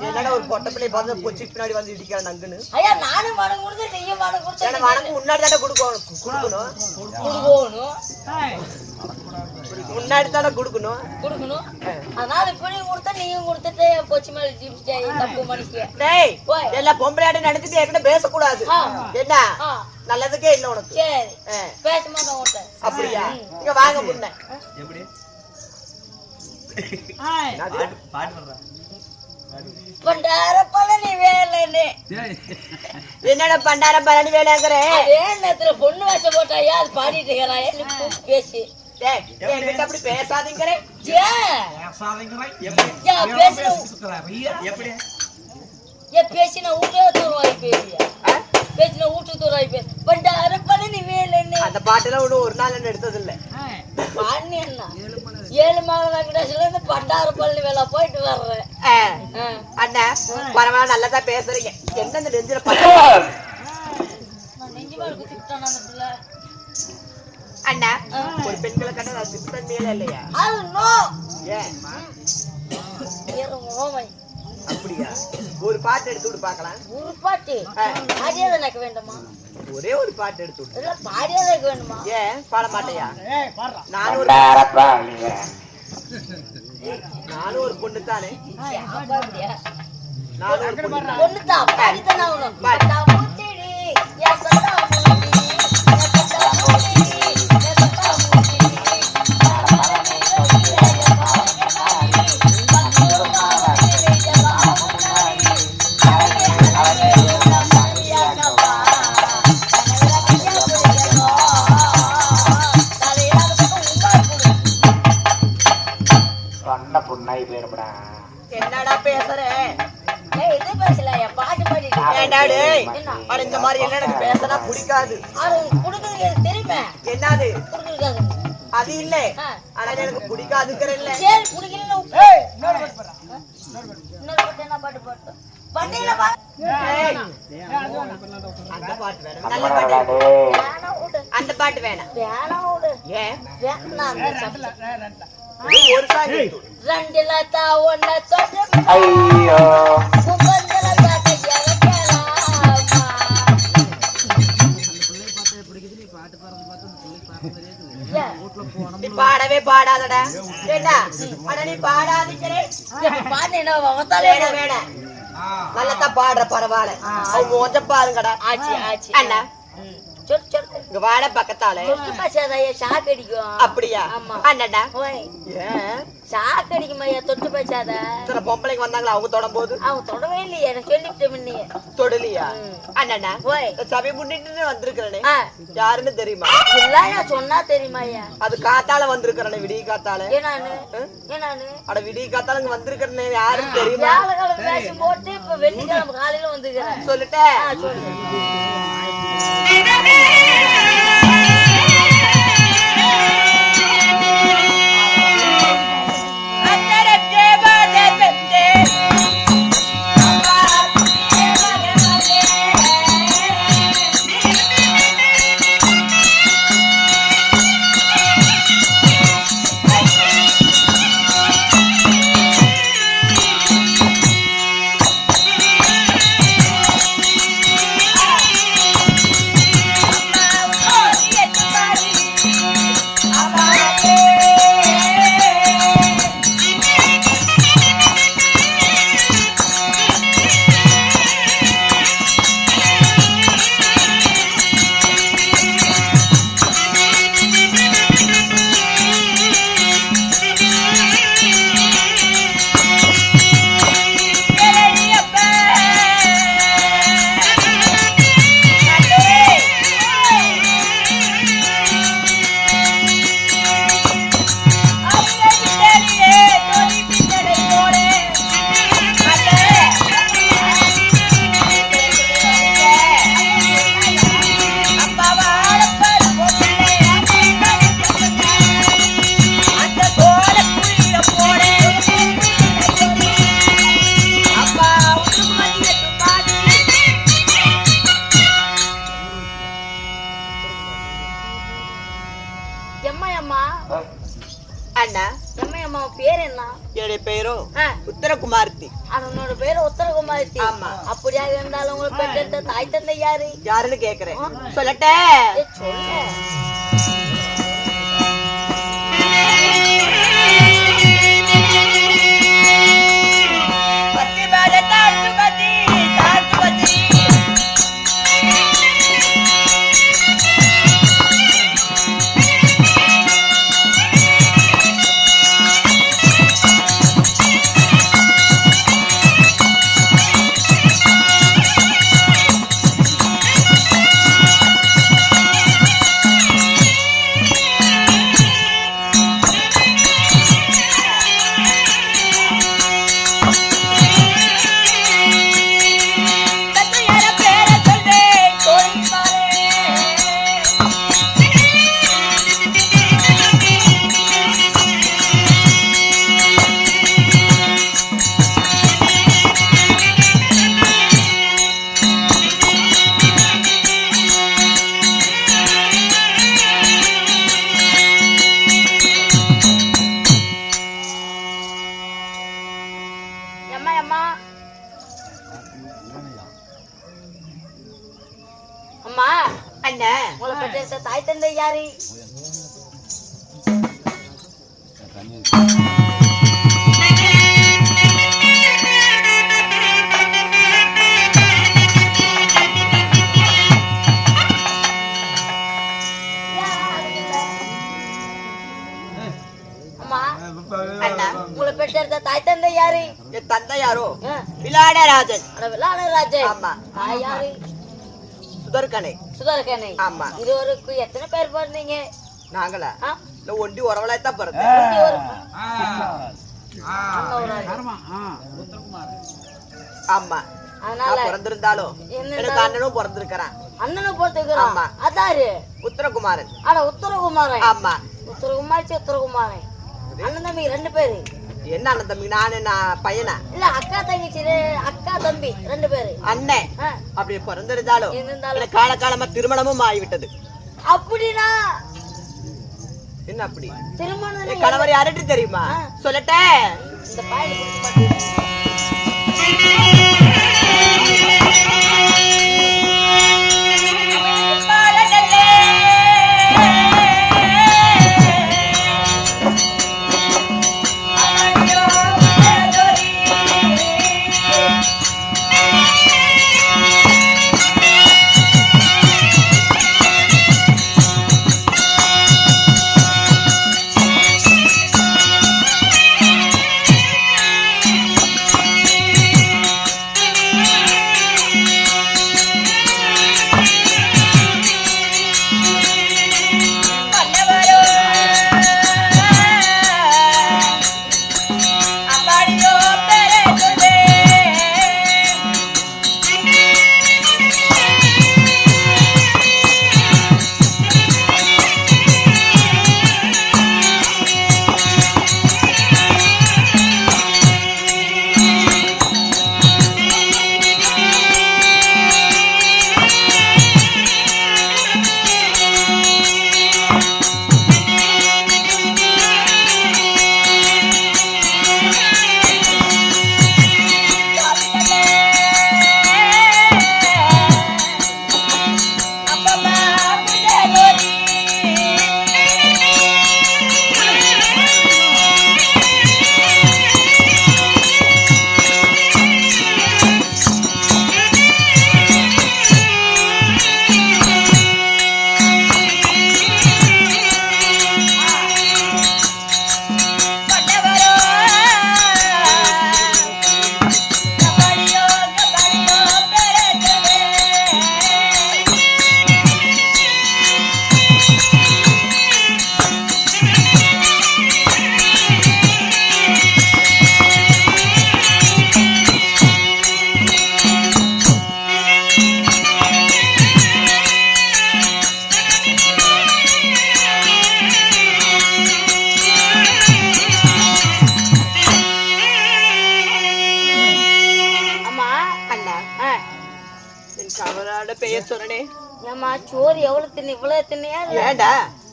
என்னடா ஒரு பொட்ட பிள்ளை பார்த்து பொச்சி பின்னாடி வந்து இடிக்கிறான் அங்குன்னு. ஐயா நானும் மனம் கொடுத்து நீயும் மனம் கொடுத்து மனம் முன்னாடி தானே கொடுக்கணும் முன்னாடி தானே கொடுக்கணும். அதனால இப்படி கொடுத்தா நீயும் கொடுத்துட்டு பொச்சி மேல தப்பு மனுஷிய எல்லாம் பொம்பளையாட்டு நடந்துட்டு என்ன பேசக்கூடாது. என்ன நல்லதுக்கே இல்ல உனக்கு. சரி பேச மாட்டேன். அப்படியா? இங்க வாங்க முன்ன பண்டார பழனி வேலைன்னு என்னடா பண்டார பழனி வேலைங்கிற நேரத்துல பொண்ணு வேஷம் போட்டாயா அது பாடிட்டு இருக்கிறான் பேசி அப்படி பேசாதீங்க. பேசினா வீட்டுக்கு தூரம் பேசியா பேசினா வீட்டுக்கு தூரம் பேச பண்டார பழனி வேலைன்னு அந்த பாட்டுல ஒரு நாள் எடுத்தது இல்ல. பாடினி என்ன 7 மகள் வெங்கடேஷ்ல இருந்து பண்டார பழனி வேலை போயிட்டு வர்றேன். அண்ணா பரவாயில்ல நல்லதா பேசுறீங்க. என்ன இந்த நெஞ்சில நெஞ்சு மேல குத்திட்டான் அந்த பிள்ளை. அண்ணா ஒரு பெண்களை கண்ட நான் சித்தன் மேல இல்லையா? அப்படியா? ஒரு பாட்டு எடுத்து விட்டு பாக்கலாம். ஒரு பாட்டு பாடியது எனக்கு வேண்டுமா? ஒரே ஒரு பாட்டு எடுத்து விட்டு பாடியது எனக்கு வேண்டுமா? ஏன் பாட மாட்டேயா? நானும் ஒரு பொண்ணு தானே. பொண்ணு தான் பாடித்தான் ஆகணும். என்னடா பேசுற? பாட்டு பாடிட்டு இந்த மாதிரி என்ன எனக்கு பேசனா பிடிக்காது. தெரியுமே என்னது அது இல்ல. ஆனா எனக்கு பிடிக்காதுங்கிற இல்ல. அந்த பாட்டு வேணாம். ஒரு சாரி ரெண்டுலத்தா ஒன்ன தொட்டு பாடவே பாடாதடா. என்ன ஆனா நீ பாடாதீங்களே. வேணாம் நல்லதான் பாடுற பரவாயில்ல. அவங்க கொஞ்சம் பாருங்கடா. ஆச்சு ஆச்சு அண்ணா இங்க வாட பக்கத்தால ஷாக் அடிக்கும். அப்படியா? அண்ணா ஷாக் அடிக்குமையா தொட்டு பேசாத. பொம்பளைங்க வந்தாங்களா அவங்க தொடும் போது? அவங்க தொடவே இல்லையே. எனக்கு சொல்லிட்டு தொடலையா? அண்ணா சபை முன்னிட்டு வந்திருக்கிறேனே யாருன்னு தெரியுமா? இல்ல நான் சொன்னா தெரியுமாயா? அது காத்தால வந்திருக்கிறேனே விடிய காத்தால. ஏனானு அட விடிய காத்தால இங்க வந்திருக்கிறேனே யாருன்னு தெரியுமா? வேஷம் போட்டு இப்ப வெள்ளிக்கிழமை காலையில வந்துக்கிறேன். சொல்லிட்டேன் சொல்லு. பேர் என்ன? என்னுடைய பேரும் உத்தரகுமார்த்தி. அவனோட பேரு உத்தரகுமார்த்தி. ஆமா. அப்படியாக இருந்தாலும் உங்களுக்கு பெற்றெடுத்த தாய் தந்தை யாரு? யாருன்னு கேக்குறேன். சொல்லட்டே? சொல்லு. அம்மா அண்ணா உங்களை பெற்றெடுத்த தாய் தந்தை யாரு? அம்மா அண்ணா உங்களை பெற்றெடுத்த தாய் தந்தை யாரு? என் தந்தை யாரோ விளாடராஜன். விளாடராஜன். ஆமா. தாய் யாரு? சுதர்கனை. சுதர்கனை. ஆமா. இதுவரைக்கும் எத்தனை பேர் பிறந்தீங்க? நாங்களா ஆ? இல்ல ஒண்டி உறவலாய் தான் பிறந்தேன். ஆமா. அதனால நான் பிறந்திருந்தாலும் எனக்கு அண்ணனும் பிறந்திருக்கிறான். அண்ணனும் பிறந்திருக்கிறான். ஆமா. அதாரு உத்தரகுமாரன். ஆனா உத்தரகுமாரன். ஆமா. உத்தரகுமாரி உத்தரகுமாரன் அண்ணன் தம்பி 2 பேரு. என்ன அண்ணன் தம்பி? நான் பையனா? இல்ல அக்கா தங்கச்சி அக்கா தம்பி 2 பேரு. அண்ணன் அப்படி பிறந்திருந்தாலும் எனக்கு காலகாலமா திருமணமும் ஆகிவிட்டது. அப்படின்னா என்ன அப்படி? திருமணம் என் கணவர் யாருன்னு தெரியுமா? சொல்லட்டே? இந்த பாயில பெயர் சொன்னே. ஏமா சோறு எவ்வளவு தின்னு இவ்வளவு தின்னியா? ஏண்டா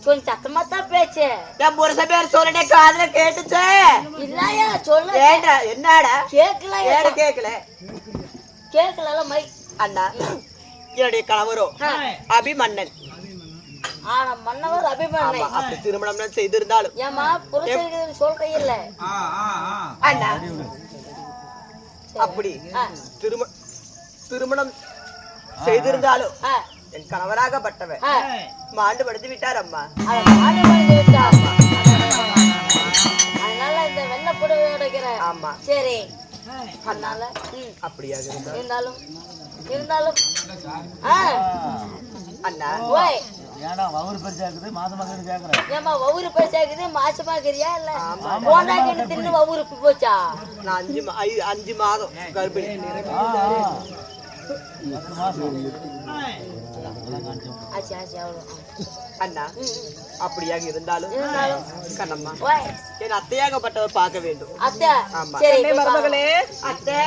கொஞ்சம் சத்தமா தான் பேச்சு. என் புருஷ பேர் சொல்லிட்டே காதுல கேட்டுச்சே. இல்லையா சொல்லு. என்னடா கேட்கல கேட்கல கேட்கல மை. அண்ணா என்னுடைய கணவரோ அபிமன்னன். ஆனா மன்னவர் அபிமன்னன். அப்படி திருமணம் செய்திருந்தாலும் ஏமா புருஷனுக்கு சொல்றே இல்ல அண்ணா. அப்படி திருமணம் செய்திருந்தாலும் என் கணவராகப்பட்டவர் மாண்டு படுத்து விட்டார் அம்மா. அதனால இந்த வெள்ளை புடவை உடைக்கிறேன். ஆமா சரி. அதனால அப்படியாக இருந்தாலும் அண்ணா ஓய் ஏடா வவுறு பெருசாக்குது மாசமாக்குது கேக்குறேன். ஏமா வவுறு பெருசாக்குது மாசமாக்குறியா இல்ல போண்டாக்கிட்டு தின்னு வவுறு போச்சா? நான் 5 மாதம் கர்ப்பிணி. அண்ணா அப்படியாக இருந்தாலும் கண்ணம்மா என் அத்தையாகப்பட்டவர் பார்க்க வேண்டும். அத்தை மருமகளே அத்தை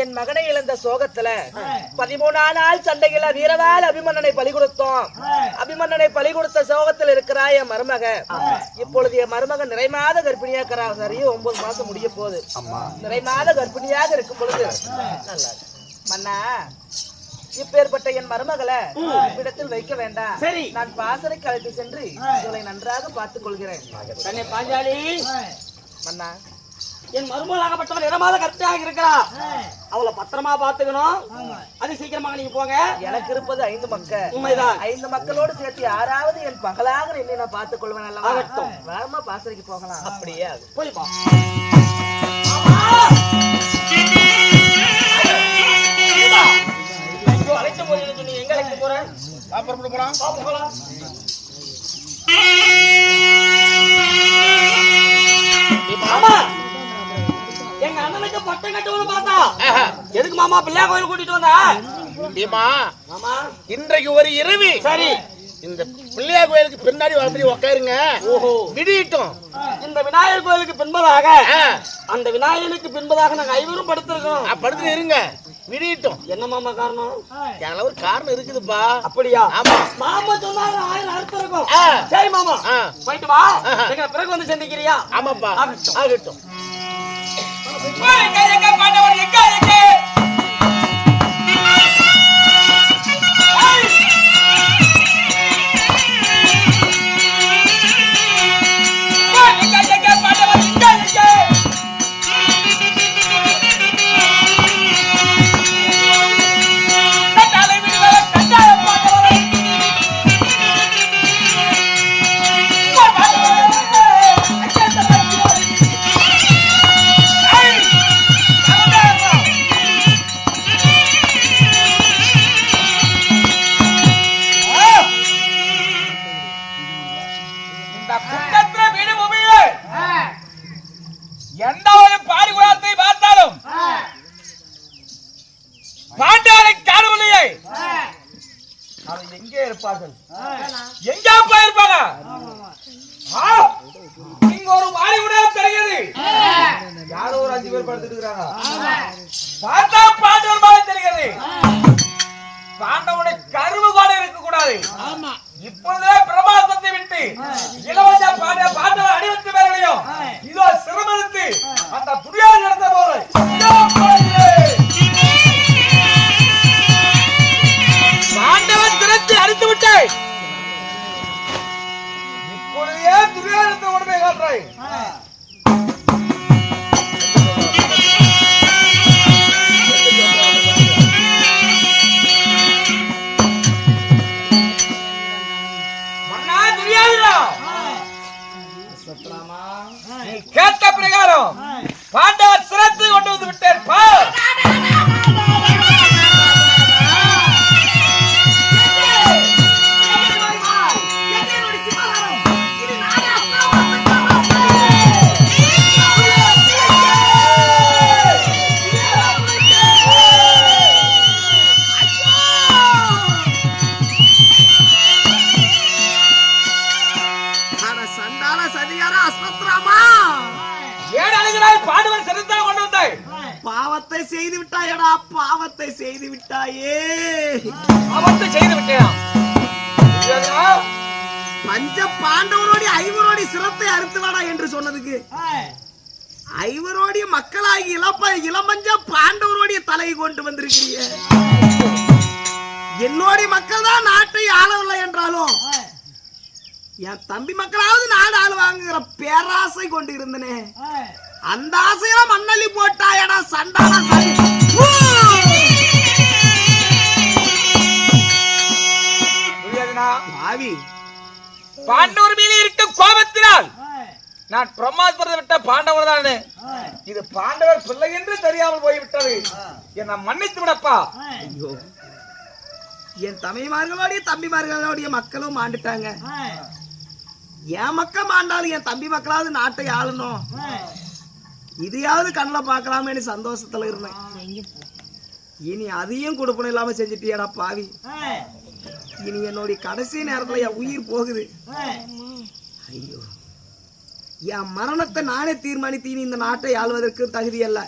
என் மகனை இழந்த சோகத்துல 13 நாள் சண்டையில வீரவால் அபிமன்னனை பலி கொடுத்தோம். அபிமன்னனை பலி கொடுத்த சோகத்தில் இருக்கிறா என் மருமக. இப்பொழுது என் மருமகன் நிறைமாத கர்ப்பிணியா இருக்கிறா. சரி 9 மாசம் முடிய போகுது. நிறைமாத கர்ப்பிணியாக இருக்கும் பொழுது மன்னா இப்பேற்பட்ட என் மருமகளை இடத்தில் வைக்க வேண்டாம். சரி நான் பாசறை கழட்டி சென்று இவளை நன்றாக பார்த்துக் கொள்கிறேன். பாஞ்சாலி மன்னா என் மருமகளாகப்பட்டவர் இடமாத கருத்தாக இருக்கிறா. அவளை பத்திரமா பாத்துக்கணும். அது சீக்கிரமாக நீங்க போங்க. எனக்கு இருப்பது 5 மக்கள். உண்மைதான். 5 மக்களோடு சேர்த்து 6வது என் பகலாக நின்று நான் பார்த்துக் கொள்வேன். அல்லவா வேகமா பாசறைக்கு போகலாம். அப்படியே போய்ப்பா. அழைத்த போது சொன்னீங்க. எங்க அழைக்க போறேன்? போறோம். ஆமா எங்க அண்ணனுக்கு பட்டம் கட்டுவோம் பார்த்தா எதுக்கு மாமா பிள்ளையா கோயில் கூட்டிட்டு வந்தா? மாமா இன்றைக்கு ஒரு இரவு சரி இந்த பிள்ளையார் கோயிலுக்கு பின்னாடி வந்து உட்காருங்க. விடியட்டும். இந்த விநாயகர் கோயிலுக்கு பின்பதாக அந்த விநாயகனுக்கு பின்பதாக நாங்க 5 படுத்திருக்கோம். படுத்து இருங்க. விடியட்டும். என்ன மாமா காரணம்? ஒரு காரணம் இருக்குதுப்பா. அப்படியா? ஆமா மாமா சொன்னாங்க 1000 அர்த்தம் இருக்கும். சரி மாமா போயிட்டு வா. பிறகு வந்து சந்திக்கிறியா? ஆமாப்பா ஆகட்டும். எந்த ஒரு பாரிகுலத்தை பார்த்தாலும் பாண்டாளை காணவில்லையே. அது எங்கே இருப்பார்கள்? எங்கே போயிருப்பாங்க? இங்க ஒரு பாரிகுலம் தெரிகிறது. யாரோ ஒரு 5 பேர் படுத்துட்டு இருக்காங்க. பார்த்தா பாண்டவர் மாதிரி தெரிகிறது. பாண்டவனுடைய கருவு கூட இருக்க கூடாது. இப்பொழுதே பிரபாசத்தை விட்டு இளவஞ்ச பாண்டவர் அடிவத்து பேர்களையும் இதோ சிரமத்து அந்த துணியாக நடந்த போது பாண்டவன் திறத்து அடித்து விட்டாய். இப்பொழுதே துணியாக உடனே காட்டுறாய். கேட்ட பிரகாரம் பாண்டவர் சிரத்தை கொண்டு வந்து விட்டேன். பாண்டவர் சிரத்தை கொண்டு செய்து விட்டாயே. அபத்தம் செய்து விட்டேனா? துரியோதனா, பஞ்ச பாண்டவரோடி ஐவரோடி சிரத்தை அறுத்துவாடா என்று சொன்னதுக்கு ஐவரோடைய மக்களாகி இளமஞ்ச பாண்டவரோடைய தலையை கொண்டு வந்திருக்கிறீங்க. என்னுடைய மக்கள் தான் நாட்டை ஆளவில்லை என்றாலும் என் தம்பி மக்களாவது நாடு ஆளுவாங்கிற பேராசை கொண்டு இருந்தனே, அந்த ஆசையில மண்ணள்ளி போட்டாயடா சண்டானா சாமி. துரியோதனா, பாவி பாண்டவர் மேலே இருக்கும் கோபத்தினால் நான் பிரம்மாஸ்திரத்தை விட்ட பாண்டவர் தானே. இது பாண்டவர் பிள்ளை என்று தெரியாமல் போய்விட்டது. என்னை மன்னித்து விடப்பா. ஐயோ, என் தம்பிமார்களோடைய தம்பிமார்களுடைய மக்களும் ஆண்டுட்டாங்க. என் மக்கள் ஆண்டாலும் என் தம்பி மக்களாவது நாட்டை ஆளணும், இதையாவது கண்ணில் பார்க்கலாமே சந்தோஷத்துல இருந்தேன். இனி அதையும் கொடுப்பனும் இல்லாம செஞ்சுட்டியடா பாவி. இனி என்னுடைய கடைசி நேரத்துல என் உயிர் போகுது. ஐயோ, என் மரணத்தை நானே தீர்மானித்து இனி இந்த நாட்டை ஆள்வதற்கு தகுதி அல்ல,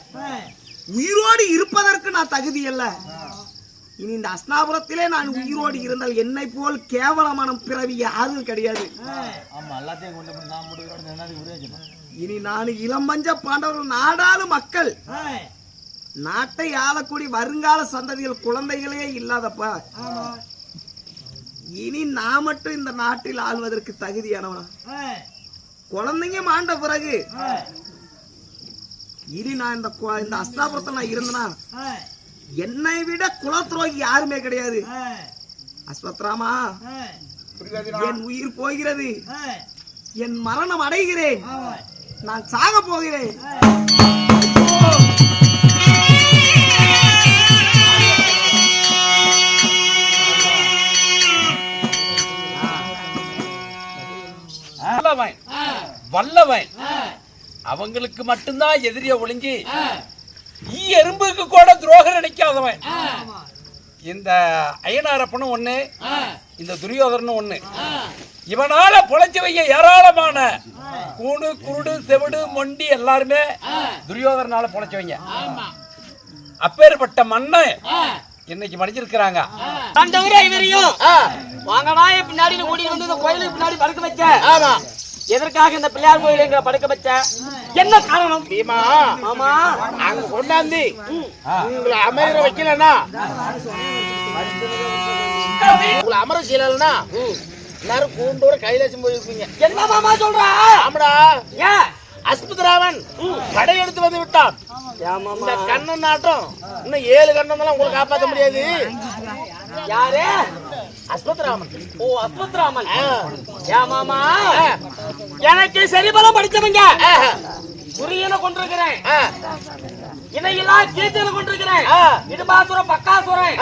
உயிரோடு இருப்பதற்கு நான் தகுதி அல்ல. இனி இந்த அஸ்னாபுரத்திலே நான் உயிரோடு இருந்தால் என்னை போல் கேவலமான பிறவி யாரும் கிடையாது. இனி நான் இளமஞ்ச பாண்டவர்கள் நாடாளும் மக்கள், நாட்டை ஆளக்கூடிய வருங்கால சந்ததிகள் குழந்தைகளே இல்லாதப்பா. இனி நான் மட்டும் இந்த நாட்டில் ஆள்வதற்கு தகுதியானவனா? குழந்தைங்க மாண்ட பிறகு இனி நான் இந்த அஸ்தாபுரத்தில் நான் இருந்தனா என்னை விட குலத்துரோகி யாருமே கிடையாது. அஸ்வத்ராமா, என் உயிர் போகிறது, என் மரணம் அடைகிறேன், நான் சாக போகிறேன். வல்லவன் அவங்களுக்கு மட்டும்தான் எதிரிய ஒளிஞ்சி எறும்புக்கு கூட துரோகம் நினைக்காதவன். இந்த அயனாரப்பனும் ஒண்ணு, இந்த துரியோதரனும் ஒண்ணு. இவனால பொழைச்சவைய ஏராளமான கூடு குருடு செவிடு மொண்டி எல்லாருமே துரியோதரனால பொழைச்சவங்க. அப்பேற்பட்ட மண்ணை இன்னைக்கு மடிஞ்சிருக்கிறாங்க. பின்னாடி ஓடி வந்து இந்த கோயிலுக்கு பின்னாடி படுக்க வச்ச. எதற்காக இந்த பிள்ளையார் கோயில் எங்க படுக்க வச்ச? என்ன காரணம்? பீமா மாமா அங்க கொண்டாந்து உங்களை அமர வைக்கலன்னா, உங்களை அமர செய்யலன்னா எல்லாரும் கூண்டோட கைலாசம் போயிருப்பீங்க. என்ன மாமா சொல்ற? ஆமாடா, ஏன் அஸ்புதராமன் படையெடுத்து வந்து விட்டான். இந்த கண்ணன் நாட்டம் இன்னும் 7 கண்ணன் உங்களை காப்பாற்ற முடியாது. யாரு? அஸ்வத்ராமன். ஓ, அஸ்வத்ராமன். மாமா, எனக்கு சரிபலம் படிச்சவங்க துரியனை கொண்டிருக்கிறேன், இணையெல்லாம் கீர்த்தியில கொண்டிருக்கிறேன், இடுபாசுரம் பக்காசுரன்,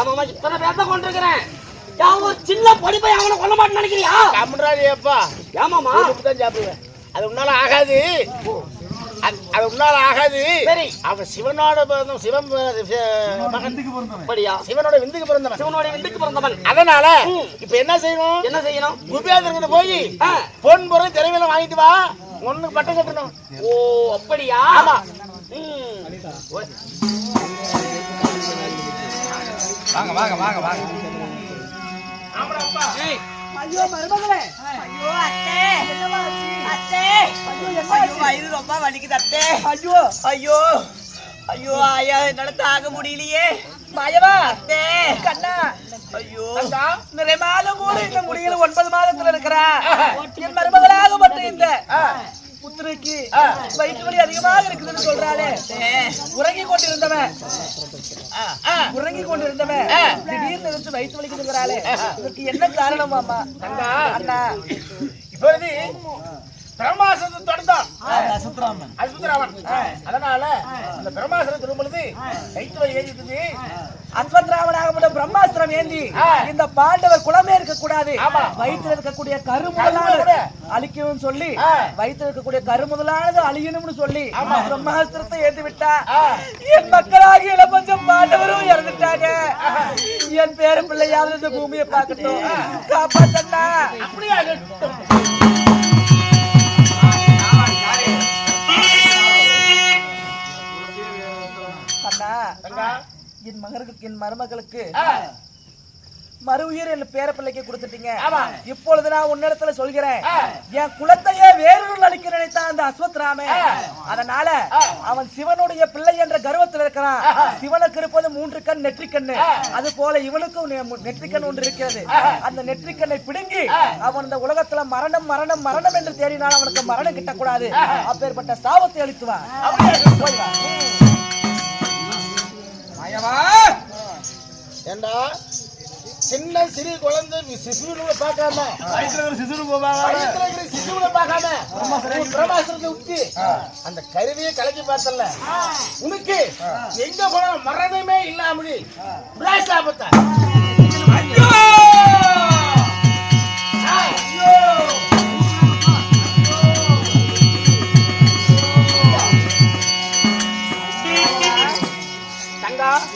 மாமா இத்தனை பேர்த்த கொண்டிருக்கிறேன். ஒரு சின்ன படிப்பை அவனை கொல்ல மாட்டேன்னு நினைக்கிறியா? கம்முறாடியப்பா. ஏமாமா தான் சாப்பிடுவேன். அது உன்னால ஆகாது, அது உன்னால ஆகாது. சரி, அவன் சிவனோட சிவன் சிவனோட விந்துக்கு பிறந்தவன், சிவனோட விந்துக்கு பிறந்தவன். அதனால இப்ப என்ன செய்யணும்? என்ன செய்யணும்? குபேந்திரன் போய் பொன் பொருள் திரைவில வாங்கிட்டு வா, ஒண்ணு பட்டம் கட்டணும். ஓ, அப்படியா? ஆமா. வாங்க வாங்க வாங்க வாங்க. ஐயோ மருமகளே, ஐயோ அத்தை, அத்தை, ஐயோ வயிறு ரொம்ப வலிக்குது அத்தை. ஐயோ ஐயோ ஐயோ ஆயா, என்னால தாங்க முடியலையே. மாயவா அத்தை, கண்ணா, ஐயோ நிறைய கூட இந்த முடியல 9 மாதத்துல இருக்கிறா. என் மருமகளாக மட்டும் இந்த புத்திரைக்கு வயிற்று வலி அதிகமாக இருக்குதுன்னு சொல்றாளே. உறங்கி கொண்டிருந்தவன் திடீர்னு வச்சு வயிற்று வலிக்குதுங்கிறாளே, இதுக்கு என்ன காரணம் மாமா? அண்ணா, இப்பொழுது பிரம்மாசனத்தை தொடர்ந்தான் அஸ்வத்ராமன். அதனால அந்த பிரம்மாசனம் திரும்ப பொழுது வயிற்று வலி ஏறிட்டு அஸ்வத்ராமனாகப்பட்ட பிரம்மாஸ்திரம் ஏந்தி இந்த பாண்டவர் குலமே இருக்க கூடாது, வயிற்றுல இருக்கக்கூடிய கருமுதலானது அழிக்கணும்னு சொல்லி, வயிற்றுல இருக்கக்கூடிய கருமுதலானது அழியணும்னு சொல்லி பிரம்மாஸ்திரத்தை ஏந்தி விட்டா. என் மக்களாகி இளமஞ்சம் பாண்டவரும் இறந்துட்டாங்க. என் பேர பிள்ளையாவது இந்த பூமியை பார்க்கட்டும், காப்பாத்தண்ணா. அப்படியா? என் மருமகளுக்கு மறு உயிர் என் பேர பிள்ளைக்கு கொடுத்துட்டீங்க. இப்பொழுது நான் உன்னிடத்துல சொல்கிறேன், என் குலத்தையே வேறொரு அளிக்க நினைத்த அந்த அஸ்வத்ராமே, அதனால அவன் சிவனுடைய பிள்ளை என்ற கர்வத்தில் இருக்கிறான். சிவனுக்கு இருப்பது 3 கண் நெற்றிக்கண்ணு, அது போல இவனுக்கும் நெற்றிக்கண் ஒன்று இருக்கிறது. அந்த நெற்றிக்கண்ணை பிடுங்கி அவன் இந்த உலகத்துல மரணம் மரணம் மரணம் என்று தேடினால் அவனுக்கு மரணம் கிட்டக்கூடாது. அப்பேற்பட்ட சாபத்தை அளித்துவான். ஏண்டா சின்ன சிறு குழந்தை சிசுவை பார்க்காம சிசுவை பார்க்காம பிரமாசனத்தை விட்டு அந்த கருவியை கலக்கி பார்த்தல உனக்கு எங்க போன மரணமே இல்லாம ஆபத்தா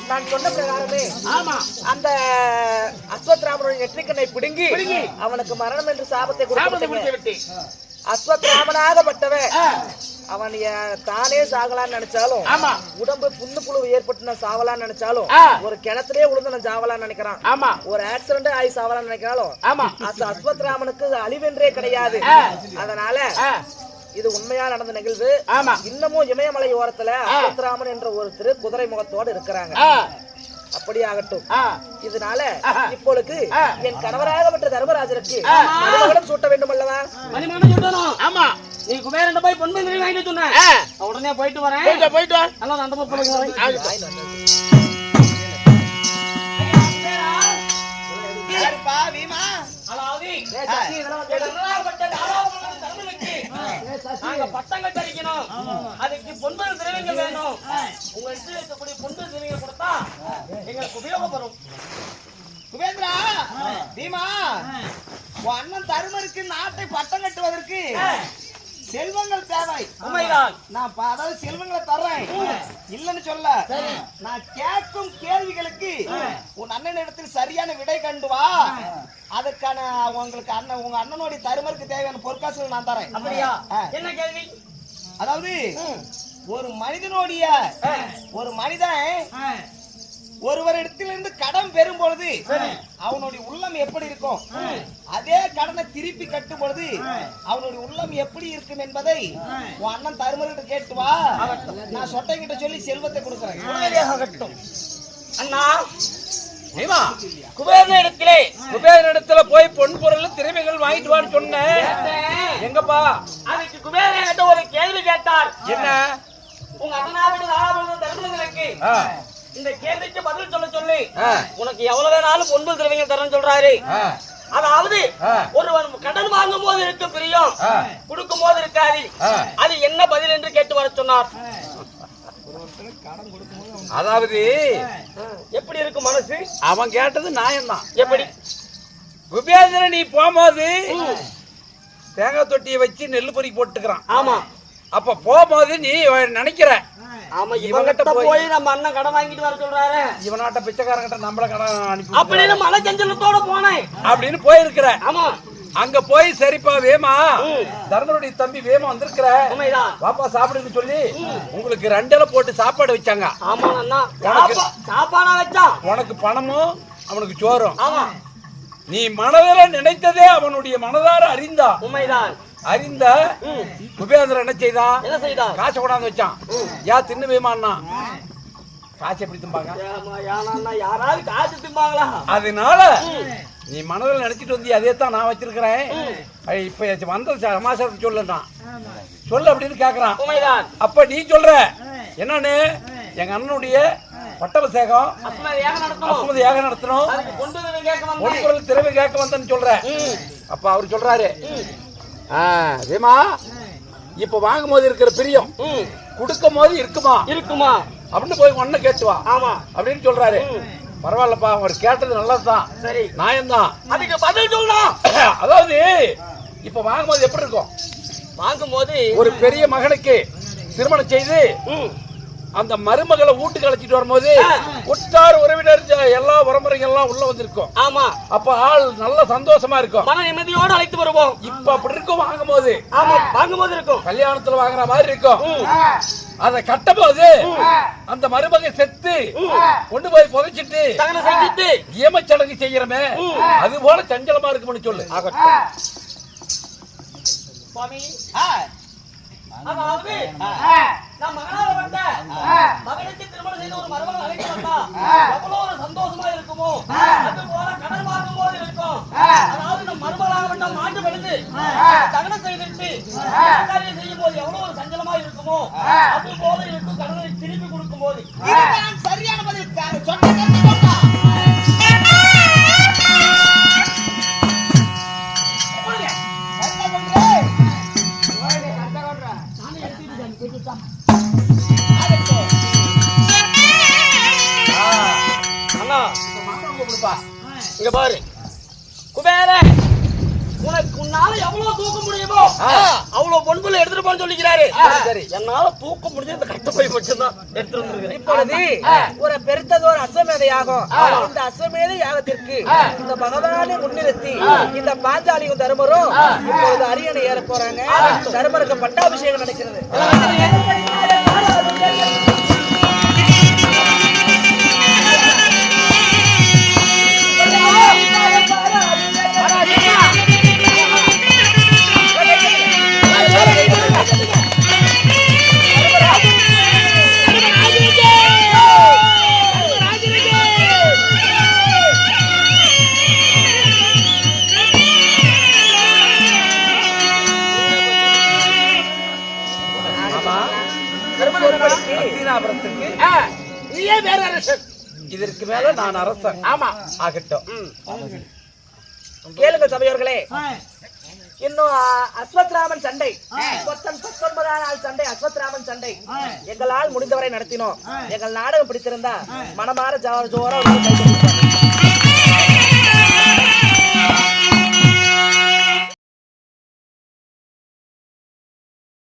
நான் சொன்ன பிரகாரமே அந்த அஸ்வத்ராமனுடைய நெற்றிக்கண்ணை பிடுங்கி அவனுக்கு மரணம் என்று சாபத்தை கொடுத்து அஸ்வத்ராமனாகப்பட்டவன் அவன் தானே சாகலான்னு நினைச்சாலும் உடம்பு புண்ணுக்குழு ஏற்பட்டு சாவலான்னு நினைச்சாலும் ஒரு கிணத்திலே உளுந்து நான் சாவலான்னு நினைக்கிறான். ஒரு ஆக்சிடென்ட் ஆகி சாவலான்னு நினைக்கிறாலும் அஸ்வத்ராமனுக்கு அழிவென்றே கிடையாது. அதனால இது உண்மையா நடந்த நிகழ்வு. இன்னமும் இமயமலை ஓரத்துல அஸ்வத்ராமன் என்ற ஒரு குதிரை முகத்தோடு இருக்கிறாங்க. அப்படியாகட்டும். இதனால இப்பொழுது என் கணவராகப்பட்ட தர்மராஜருக்கு மணிமகுடம் சூட்ட வேண்டும் அல்லவா? மணிமகுடம் சூட்டணும். ஆமா, நீ குபேரன் போய் பொன்மை நிறைய வாங்கிட்டு சொன்ன. உடனே போயிட்டு வரேன். போயிட்டு வா. நல்லா அந்த பக்கம் வரேன். யாருப்பா வீமா? அலாதி சசி இதெல்லாம் கர்நாடகப்பட்ட தாராபுரம் தர்மலுக்கு நாங்க பட்டங்கள் தரிக்கணும். அதுக்கு பொன்பல் திரவியங்கள் வேணும். உங்க இடத்துல இருக்கக்கூடிய பொன்பல் திரவியங்கள் கொடுத்தா எங்களுக்கு உபயோகப்படும். குபேந்திரா வீமா, உன் அண்ணன் தருமருக்கு நாட்டை பட்டம் கட்டுவதற்கு செல்வங்கள் தேவை. உண்மைதான். நான் அதாவது செல்வங்களை தர்றேன் இல்லன்னு சொல்ல. நான் கேட்கும் கேள்விகளுக்கு உன் அண்ணன் இடத்தில் சரியான விடை கண்டு வா. அதற்கான உங்களுக்கு உங்க அண்ணனுடைய தருமருக்கு தேவையான பொற்காசுகள் நான் தரேன். அப்படியா? என்ன கேள்வி? அதாவது ஒரு மனிதனுடைய ஒரு மனிதன் ஒருவரிடத்திலிருந்து கடன் பெறும் பொழுது அவனுடைய உள்ளம் எப்படி இருக்கும், அதே கடனை திருப்பி கட்டும் பொழுது அவனுடைய உள்ளம் எப்படி இருக்கும் என்பதை உன் அண்ணன் தருமர்கிட்ட கேட்டு வா. நான் சொட்டை கிட்ட சொல்லி செல்வத்தை கொடுக்குறேன். அண்ணா குபேரனிடத்துல போய் பொன் பொருள் திறமைகள் வாங்கிட்டு வான்னு சொன்னேன். எங்கப்பா? அதுக்கு குபேரன் ஒரு கேள்வி கேட்டார். என்ன? உங்க அண்ணனாவிற்கு இந்த கேள்விக்கு பதில் சொல்ல சொல்லி உனக்கு எவ்வளவு வேணாலும் பொன்பல் திரவியங்கள் தரேன்னு சொல்றாரு. அதாவது ஒருவன் கடன் வாங்கும் போது இருக்கு பிரியம், கொடுக்கும் போது இருக்காது. அது என்ன பதில் என்று கேட்டு வர சொன்னார். அதாவது எப்படி இருக்கும் மனசு? அவன் கேட்டது நியாயம்தான். எப்படி? குபேந்திர நீ போகும்போது தேங்காய் தொட்டியை வச்சு நெல் பொறி போட்டுக்கிறான். ஆமா. அப்ப போகும்போது நீ நினைக்கிற, ஆமா இவங்கிட்ட போய் நம்ம அண்ணன் கடன் வாங்கிட்டு வர சொல்றாரு. இவனாட்ட பிச்சைக்காரங்கிட்ட நம்மள கடன் அனுப்பி அப்படின்னு மன சஞ்சலத்தோட போனேன் அப்படின்னு போயிருக்கிற. ஆமா. அங்க போய் சரிப்பா வேமா தர்மருடைய தம்பி வேமா வந்திருக்கிற, பாப்பா சாப்பிடுன்னு சொல்லி உங்களுக்கு 2 இலை போட்டு சாப்பாடு வச்சாங்க. ஆமா அண்ணா, சாப்பாடா வச்சா உனக்கு பணமும் அவனுக்கு சோறும். ஆமா. நீ மனதில நினைத்ததே அவனுடைய மனதார அறிந்தா. உண்மைதான். அறிந்த குபேந்திரன் என்ன செய்தான்? என்ன செய்தான்? காசை கொண்டாந்து வச்சான். யா தின்னு வேமான்னா காசை எப்படி திம்பாங்க? யாராவது காசு திம்பாங்களா? அதனால நீ மனதில் நினைச்சிட்டு வந்து அதே தான் நான் வச்சிருக்கிறேன். இப்ப வந்த சமாசாரத்தை சொல்லட்டான் சொல்லு அப்படின்னு கேக்குறான். அப்ப நீ சொல்ற என்னன்னு? எங்க அண்ணனுடைய பட்டபசேகம் அசுமதி யாக நடத்தணும், பொன்பொருள் திறமை கேட்க வந்தேன்னு சொல்ற. அப்ப அவர் சொல்றாரு, ரேமா இப்ப வாங்கும் போது இருக்கிற பிரியம் கொடுக்கும் போது இருக்குமா அப்படின்னு போய் ஒன்ன கேட்டுவா. ஆமா அப்படின்னு சொல்றாரு. பரவாயில்லப்பா, அவர் கேட்டது நல்லதுதான், சரி நியாயம்தான். அதுக்கு பதில் சொல்லணும். அதாவது இப்ப வாங்கும் போது எப்படி இருக்கும்? வாங்கும் போது ஒரு பெரிய மகனுக்கு திருமணம் செய்து அந்த மருமகளை வீட்டுக்கு அழைச்சிட்டு வரும்போது உற்றார் உறவினர் எல்லா உறமுறைகள் எல்லாம் உள்ள வந்திருக்கும். ஆமா. அப்ப ஆள் நல்ல சந்தோஷமா இருக்கும், மன நிம்மதியோடு அழைத்து வருவோம். இப்ப அப்படி இருக்கும் வாங்கும் போது. ஆமா, வாங்கும் போது இருக்கும். கல்யாணத்துல வாங்குற மாதிரி இருக்கும். அதை கட்டும்போது அந்த மருமகை செத்து கொண்டு போய் புதைச்சிட்டு தகனம் செஞ்சுட்டு ஈமச்சடங்கு செய்யறமே அது போல சஞ்சலமா இருக்கும்னு சொல்லு. சுவாமி அதாவது நான் மகனாக வந்த மகனுக்கு திருமணம் செய்த ஒரு மருமகன் அழைத்து வந்தா எவ்வளவு ஒரு சந்தோஷமா இருக்குமோ அது போல கடன் வாங்கும் போது இருக்கும். அதாவது நம் மருமகனாக வந்த மாட்டு பெடுத்து தகனம் செய்துட்டு காரியம் செய்யும் போது எவ்வளவு ஒரு சஞ்சலமா இருக்குமோ அது போல இருக்கும் கடனை திருப்பி கொடுக்கும் போது. சரியான பதில் சொன்ன அண்ணா இங்க பாரு குபேர, உனக்கு உன்னால எவ்வளவு தூக்க முடியுமோ அவ்வளவு பொன்புல எடுத்துட்டு போன்னு சொல்லிக்கிறாரு. சரி, என்னால தூக்க முடிஞ்ச இந்த கட்ட போய் மட்டும்தான் எடுத்துட்டு வந்துருக்கிறேன். இப்பொழுது ஒரு பெருத்தது ஒரு அஸ்வமேத யாகம். இந்த அஸ்வமேத யாகத்திற்கு இந்த பகவானை முன்னிறுத்தி இந்த பாஞ்சாலியும் தருமரும் இப்பொழுது அரியணை ஏற போறாங்க. தருமருக்கு பட்டாபிஷேகம் நடக்கிறது. ஹஸ்தினாபுரத்துக்கு நீயே வேற அரசன், இதற்கு மேல நான் அரசன். ஆமா ஆகட்டும். கேளுங்க சபையோர்களே, இன்னும் அஸ்வத்ராமன் சண்டை 19ஆம் நாள் சண்டை அஸ்வத்ராமன் சண்டை எங்களால் முடிந்தவரை நடத்தினோம். எங்கள் நாடகம் பிடித்திருந்தா மனமாற ஜோரா